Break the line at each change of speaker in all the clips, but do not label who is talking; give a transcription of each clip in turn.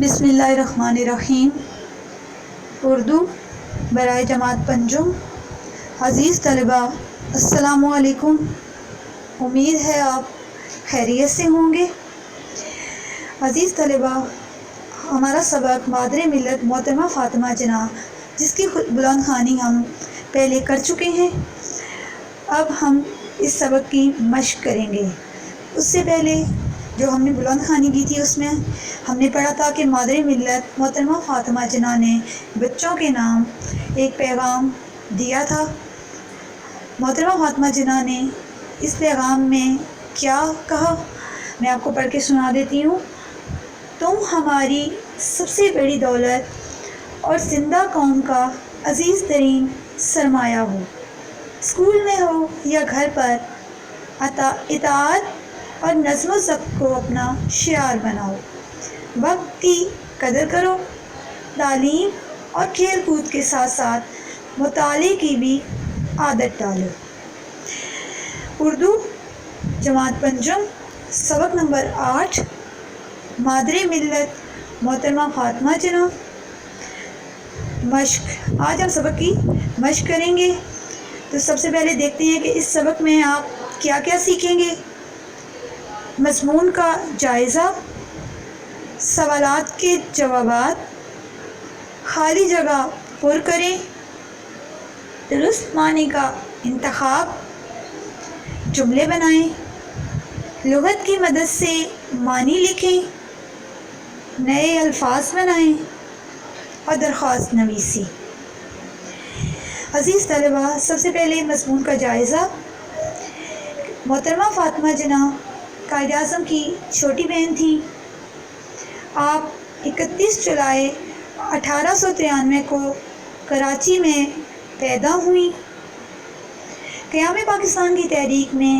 بسم اللہ الرحمن الرحیم۔ اردو برائے جماعت پنجم۔ عزیز طلبہ، السلام علیکم۔ امید ہے آپ خیریت سے ہوں گے۔ عزیز طلبہ، ہمارا سبق مادر ملت محترمہ فاطمہ جناح، جس کی بلند خوانی ہم پہلے کر چکے ہیں، اب ہم اس سبق کی مشق کریں گے۔ اس سے پہلے جو ہم نے بلند خوانی کی تھی، اس میں ہم نے پڑھا تھا کہ مادر ملت محترمہ فاطمہ جناح نے بچوں کے نام ایک پیغام دیا تھا۔ محترمہ فاطمہ جناح نے اس پیغام میں کیا کہا، میں آپ کو پڑھ کے سنا دیتی ہوں۔ تم ہماری سب سے بڑی دولت اور زندہ قوم کا عزیز ترین سرمایہ ہو۔ اسکول میں ہو یا گھر پر، اطاعت اور نظم و ضبط کو اپنا شعار بناؤ۔ وقت کی قدر کرو۔ تعلیم اور کھیل کود کے ساتھ ساتھ مطالعے کی بھی عادت ڈالو۔ اردو جماعت پنجم، سبق نمبر 8، مادر ملت محترمہ فاطمہ جناح۔ مشق۔ آج ہم سبق کی مشق کریں گے۔ تو سب سے پہلے دیکھتے ہیں کہ اس سبق میں آپ کیا کیا سیکھیں گے۔ مضمون کا جائزہ، سوالات کے جوابات، خالی جگہ پر کریں، درست معنی کا انتخاب، جملے بنائیں، لغت کی مدد سے معنی لکھیں، نئے الفاظ بنائیں اور درخواست نویسی۔ عزیز طلبہ، سب سے پہلے مضمون کا جائزہ۔ محترمہ فاطمہ جناح قائد اعظم کی چھوٹی بہن تھیں۔ آپ 31 جولائی 1893 کو کراچی میں پیدا ہوئیں۔ قیام پاکستان کی تحریک میں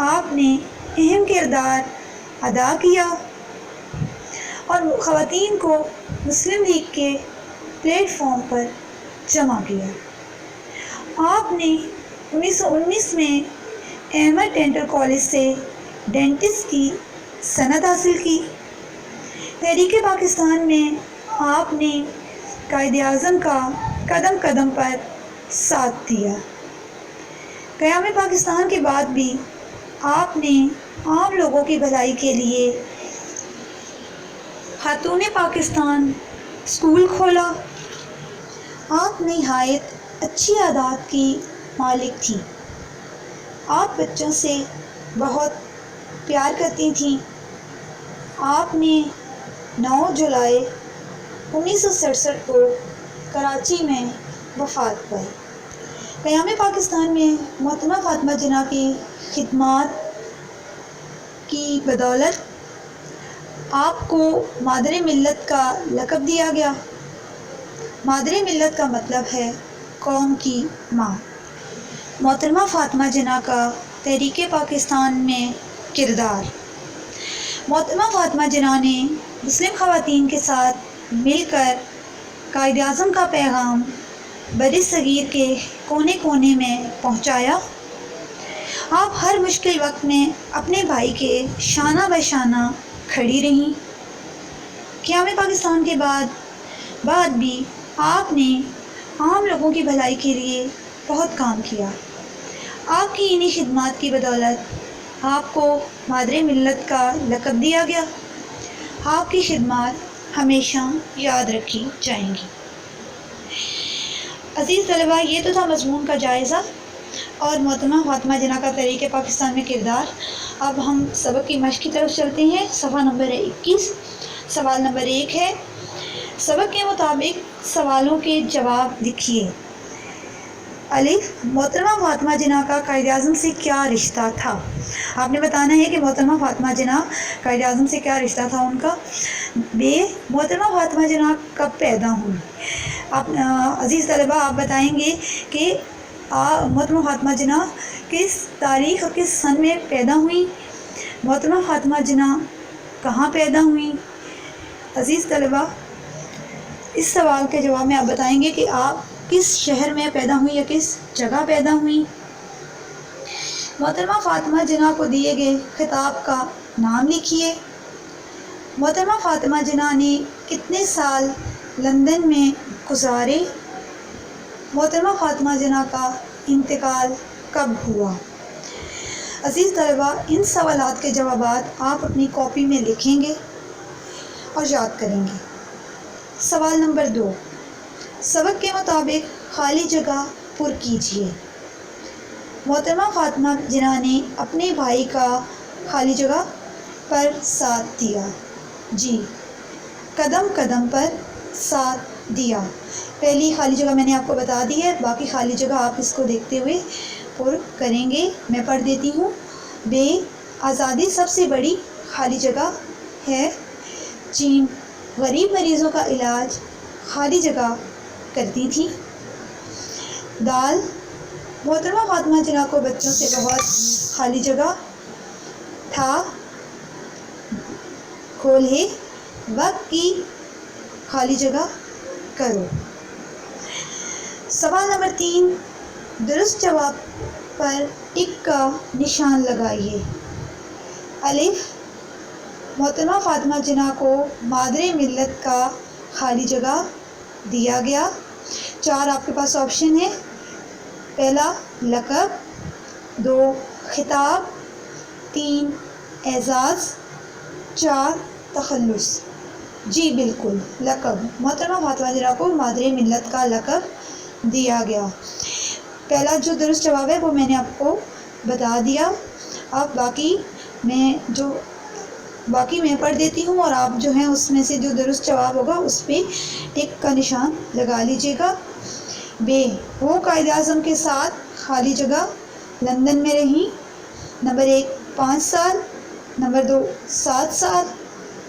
آپ نے اہم کردار ادا کیا اور خواتین کو مسلم لیگ کے پلیٹ فارم پر جمع کیا۔ آپ نے 1919 میں احمد ڈینٹل کالج سے ڈینٹسٹ کی سند حاصل کی۔ تحریک پاکستان میں آپ نے قائد اعظم کا قدم قدم پر ساتھ دیا۔ قیام پاکستان کے بعد بھی آپ نے عام لوگوں کی بھلائی کے لیے خاتون پاکستان اسکول کھولا۔ آپ نہایت اچھی عادات کی مالک تھیں۔ آپ بچوں سے بہت پیار کرتی تھیں۔ آپ نے 9 جولائی 1967 کو کراچی میں وفات پائی۔ قیام پاکستان میں محترمہ فاطمہ جناح کی خدمات کی بدولت آپ کو مادر ملت کا لقب دیا گیا۔ مادر ملت کا مطلب ہے قوم کی ماں۔ محترمہ فاطمہ جناح کا تحریک پاکستان میں کردار۔ محترمہ فاطمہ جناح نے مسلم خواتین کے ساتھ مل کر قائد اعظم کا پیغام بر صغیر کے کونے کونے میں پہنچایا۔ آپ ہر مشکل وقت میں اپنے بھائی کے شانہ بہ شانہ کھڑی رہیں۔ قیام پاکستان کے بعد بھی آپ نے عام لوگوں کی بھلائی کے لیے بہت کام کیا۔ آپ کی انہی خدمات کی بدولت آپ کو مادر ملت کا لقب دیا گیا۔ آپ کی خدمات ہمیشہ یاد رکھی جائیں گی۔ عزیز طلبہ، یہ تو تھا مضمون کا جائزہ اور محترمہ فاطمہ جناح کا تحریک پاکستان میں کردار۔ اب ہم سبق کی مشق کی طرف چلتے ہیں۔ صفحہ نمبر 21، سوال نمبر 1 ہے، سبق کے مطابق سوالوں کے جواب لکھیے۔ الف، محترمہ فاطمہ جناح کا قائد اعظم سے کیا رشتہ تھا؟ آپ نے بتانا ہے کہ محترمہ فاطمہ جناح قائد اعظم سے کیا رشتہ تھا ان کا۔ ب، محترمہ فاطمہ جناح کب پیدا ہوئی؟ عزیز طلبہ، آپ بتائیں گے کہ محترمہ فاطمہ جناح کس تاریخ اور کس سن میں پیدا ہوئی۔ محترمہ فاطمہ جناح کہاں پیدا ہوئی؟ عزیز طلبہ، اس سوال کے جواب میں آپ بتائیں گے کہ آپ کس شہر میں پیدا ہوئی یا کس جگہ پیدا ہوئی۔ محترمہ فاطمہ جناح کو دیے گئے خطاب کا نام لکھیے۔ محترمہ فاطمہ جناح نے کتنے سال لندن میں گزارے؟ محترمہ فاطمہ جناح کا انتقال کب ہوا؟ عزیز طلبہ، ان سوالات کے جوابات آپ اپنی کاپی میں لکھیں گے اور یاد کریں گے۔ سوال نمبر 2، سبق کے مطابق خالی جگہ پر کیجیے۔ محترمہ فاطمہ جناح نے اپنے بھائی کا خالی جگہ پر ساتھ دیا۔ جی، قدم قدم پر ساتھ دیا۔ پہلی خالی جگہ میں نے آپ کو بتا دی ہے، باقی خالی جگہ آپ اس کو دیکھتے ہوئے پر کریں گے۔ میں پڑھ دیتی ہوں۔ بے، آزادی سب سے بڑی خالی جگہ ہے۔ ج، غریب مریضوں کا علاج خالی جگہ کرتی تھی۔ د، محترمہ فاطمہ جناح کو بچوں سے بہت خالی جگہ تھا۔ کھولے، وقت کی خالی جگہ کرو۔ سوال نمبر 3، درست جواب پر ٹک کا نشان لگائیے۔ الف، محترمہ فاطمہ جناح کو مادر ملت کا خالی جگہ دیا گیا۔ 4 آپ کے پاس آپشن ہے۔ پہلا لقب، 2 خطاب، 3 اعزاز، 4 تخلص۔ جی بالکل، لقب۔ محترمہ فاطمہ جناح کو مادر ملت کا لقب دیا گیا۔ پہلا جو درست جواب ہے وہ میں نے آپ کو بتا دیا۔ اب باقی میں پڑھ دیتی ہوں اور آپ جو ہیں اس میں سے جو درست جواب ہوگا اس پہ ٹک کا نشان لگا لیجیے گا۔ بے، وہ قائد اعظم کے ساتھ خالی جگہ لندن میں رہیں۔ نمبر 1 5 سال، نمبر 2 7 سال،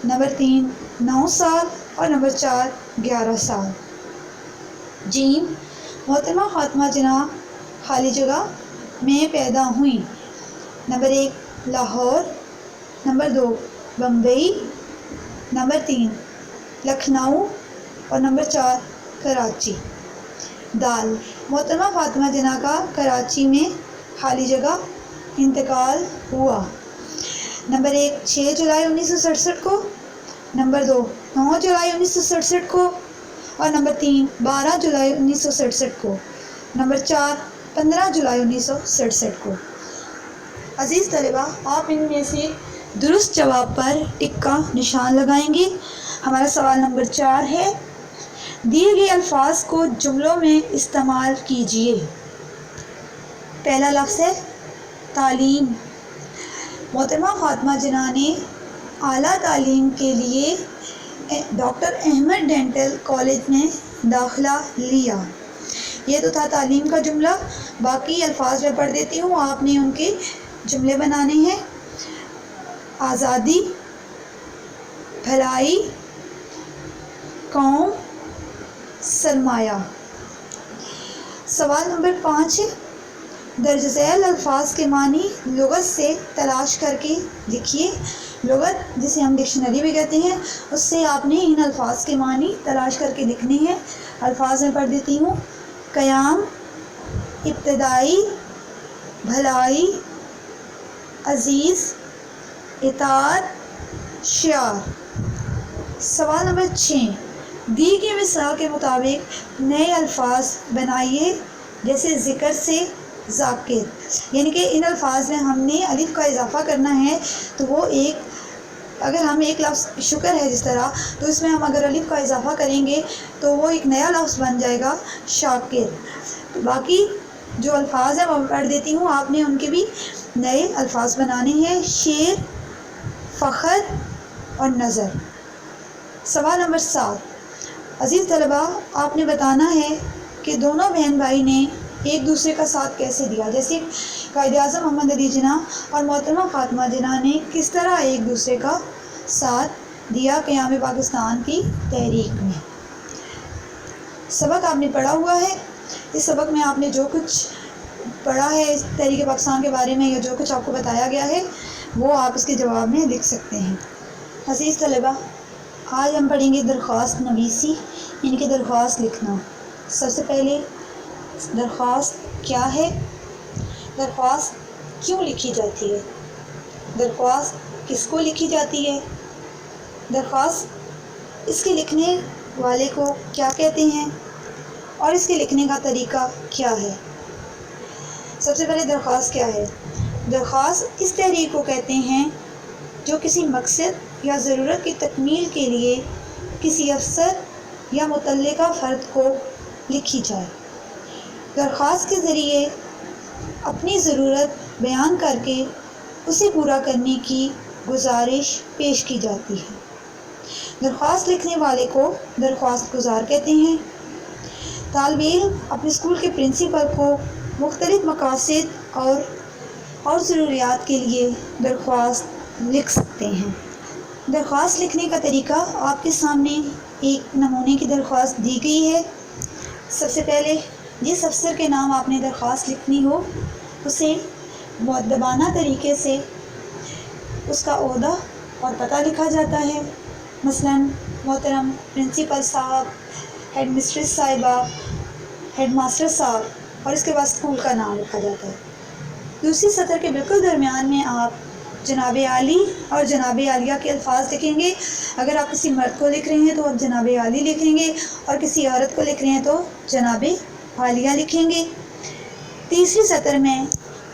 نمبر 3 9 سال اور نمبر 4 11 سال۔ ج، محترمہ فاطمہ جناح خالی جگہ میں پیدا ہوئیں۔ Number 1 Lahore, number 2 Bombay, number 3 Lucknow اور نمبر 4 کراچی۔ د، محترمہ فاطمہ جناح کا کراچی میں خالی جگہ انتقال ہوا۔ نمبر 1 6 جولائی 1967 کو، نمبر 2 9 جولائی 1967 کو اور نمبر 3 12 جولائی 1967 کو، نمبر 4 15 جولائی 1967 کو۔ عزیز طلبہ، آپ ان میں سے درست جواب پر ٹک کا نشان لگائیں گے۔ ہمارا سوال نمبر 4 ہے، دیے گئے الفاظ کو جملوں میں استعمال کیجیے۔ پہلا لفظ ہے تعلیم۔ محترمہ فاطمہ جناح نے اعلیٰ تعلیم کے لیے ڈاکٹر احمد ڈینٹل کالج میں داخلہ لیا۔ یہ تو تھا تعلیم کا جملہ، باقی الفاظ میں پڑھ دیتی ہوں، آپ نے ان کے جملے بنانے ہیں۔ آزادی، بھلائی، قوم، سرمایہ۔ سوال نمبر 5 ہے، درج ذیل الفاظ کے معنی لغت سے تلاش کر کے لکھیے۔ لغت جسے ہم ڈکشنری بھی کہتے ہیں، اس سے آپ نے ان الفاظ کے معنی تلاش کر کے لکھنے ہیں۔ الفاظ میں پڑھ دیتی ہوں۔ قیام، ابتدائی، بھلائی، عزیز، اطاعت، شعار۔ سوال نمبر 6، دی گئی مثال کے مطابق نئے الفاظ بنائیے، جیسے ذکر سے ذاکر، یعنی کہ ان الفاظ میں ہم نے الف کا اضافہ کرنا ہے، تو وہ اگر ہم ایک لفظ شکر ہے جس طرح، تو اس میں ہم اگر الف کا اضافہ کریں گے تو وہ ایک نیا لفظ بن جائے گا شاکر۔ باقی جو الفاظ ہیں وہ پڑھ دیتی ہوں، آپ نے ان کے بھی نئے الفاظ بنانے ہیں۔ شعر، فخر اور نظر۔ سوال نمبر 7، عزیز طلبہ، آپ نے بتانا ہے کہ دونوں بہن بھائی نے ایک دوسرے کا ساتھ کیسے دیا، جیسے قائد اعظم محمد علی جناح اور محترمہ فاطمہ جناح نے کس طرح ایک دوسرے کا ساتھ دیا قیام پاکستان کی تحریک میں۔ سبق آپ نے پڑھا ہوا ہے۔ اس سبق میں آپ نے جو کچھ پڑھا ہے اس تحریک پاکستان کے بارے میں یا جو کچھ آپ کو بتایا گیا ہے وہ آپ اس کے جواب میں لکھ سکتے ہیں۔ عزیز طلبہ، آج ہم پڑھیں گے درخواست نویسی، ان کی درخواست لکھنا۔ سب سے پہلے درخواست کیا ہے؟ درخواست کیوں لکھی جاتی ہے؟ درخواست کس کو لکھی جاتی ہے؟ درخواست اس کے لکھنے والے کو کیا کہتے ہیں اور اس کے لکھنے کا طریقہ کیا ہے؟ سب سے پہلے درخواست کیا ہے؟ درخواست اس تحریر کو کہتے ہیں جو کسی مقصد یا ضرورت کی تکمیل کے لیے کسی افسر یا متعلقہ فرد کو لکھی جائے۔ درخواست کے ذریعے اپنی ضرورت بیان کر کے اسے پورا کرنے کی گزارش پیش کی جاتی ہے۔ درخواست لکھنے والے کو درخواست گزار کہتے ہیں۔ طالب علم اپنے اسکول کے پرنسپل کو مختلف مقاصد اور ضروریات کے لیے درخواست لکھ سکتے ہیں۔ درخواست لکھنے کا طریقہ آپ کے سامنے ایک نمونے کی درخواست دی گئی ہے۔ سب سے پہلے جس افسر کے نام آپ نے درخواست لکھنی ہو اسے مؤدبانہ طریقے سے اس کا عہدہ اور پتہ لکھا جاتا ہے، مثلاً محترم پرنسپل صاحب، ہیڈ مسٹریس صاحبہ، ہیڈ ماسٹر صاحب، اور اس کے بعد اسکول کا نام لکھا جاتا ہے۔ دوسری سطر کے بالکل درمیان میں آپ جناب عالی اور جناب عالیہ کے الفاظ لکھیں گے۔ اگر آپ کسی مرد کو لکھ رہے ہیں تو آپ جناب عالی لکھیں گے، اور کسی عورت کو لکھ رہے ہیں تو جناب عالیہ لکھیں گے۔ تیسری سطر میں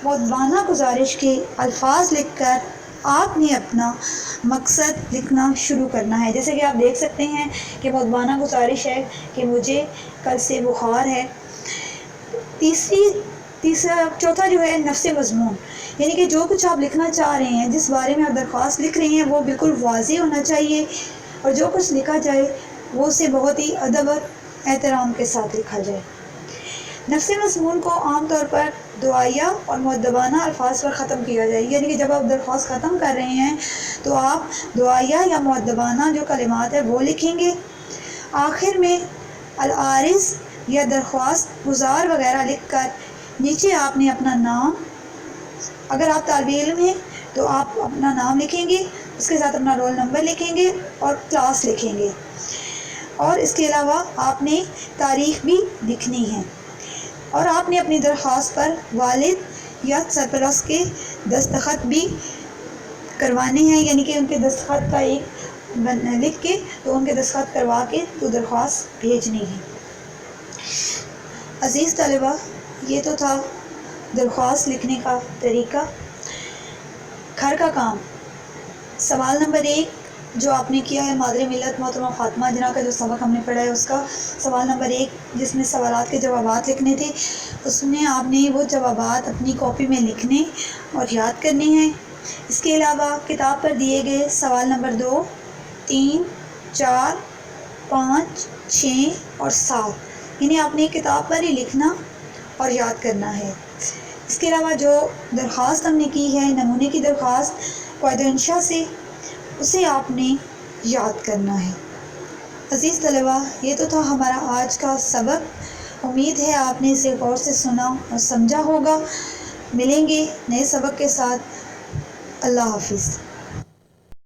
مؤدبانہ گزارش کے الفاظ لکھ کر آپ نے اپنا مقصد لکھنا شروع کرنا ہے۔ جیسے کہ آپ دیکھ سکتے ہیں کہ مؤدبانہ گزارش ہے کہ مجھے کل سے بخار ہے۔ چوتھا جو ہے نفس مضمون، یعنی کہ جو کچھ آپ لکھنا چاہ رہے ہیں، جس بارے میں آپ درخواست لکھ رہے ہیں، وہ بالکل واضح ہونا چاہیے، اور جو کچھ لکھا جائے وہ اسے بہت ہی ادب اور احترام کے ساتھ لکھا جائے۔ نفس مضمون کو عام طور پر دعائیہ اور مؤدبانہ الفاظ پر ختم کیا جائے، یعنی کہ جب آپ درخواست ختم کر رہے ہیں تو آپ دعائیہ یا مؤدبانہ جو کلمات ہیں وہ لکھیں گے۔ آخر میں العارض یا درخواست گزار وغیرہ لکھ کر نیچے آپ نے اپنا نام، اگر آپ طالب علم ہیں تو آپ اپنا نام لکھیں گے، اس کے ساتھ اپنا رول نمبر لکھیں گے اور کلاس لکھیں گے، اور اس کے علاوہ آپ نے تاریخ بھی لکھنی ہے، اور آپ نے اپنی درخواست پر والد یا سرپرست کے دستخط بھی کروانے ہیں، یعنی کہ ان کے دستخط کا ایک لکھ کے تو ان کے دستخط کروا کے تو درخواست بھیجنی ہے۔ عزیز طلبہ، یہ تو تھا درخواست لکھنے کا طریقہ۔ گھر کا کام، سوال نمبر 1 جو آپ نے کیا ہے مادر ملت محترمہ فاطمہ جناح کا جو سبق ہم نے پڑھا ہے، اس کا سوال نمبر 1 جس میں سوالات کے جوابات لکھنے تھے، اس میں آپ نے وہ جوابات اپنی کاپی میں لکھنے اور یاد کرنے ہیں۔ اس کے علاوہ کتاب پر دیے گئے سوال نمبر 2، 3، 4، 5، 6 اور 7، انہیں آپ نے کتاب پر ہی لکھنا اور یاد کرنا ہے۔ اس کے علاوہ جو درخواست ہم نے کی ہے، نمونے کی درخواست قاعدہ انشاء سے، اسے آپ نے یاد کرنا ہے۔ عزیز طلبہ، یہ تو تھا ہمارا آج کا سبق۔ امید ہے آپ نے اسے غور سے سنا اور سمجھا ہوگا۔ ملیں گے نئے سبق کے ساتھ۔ اللہ حافظ۔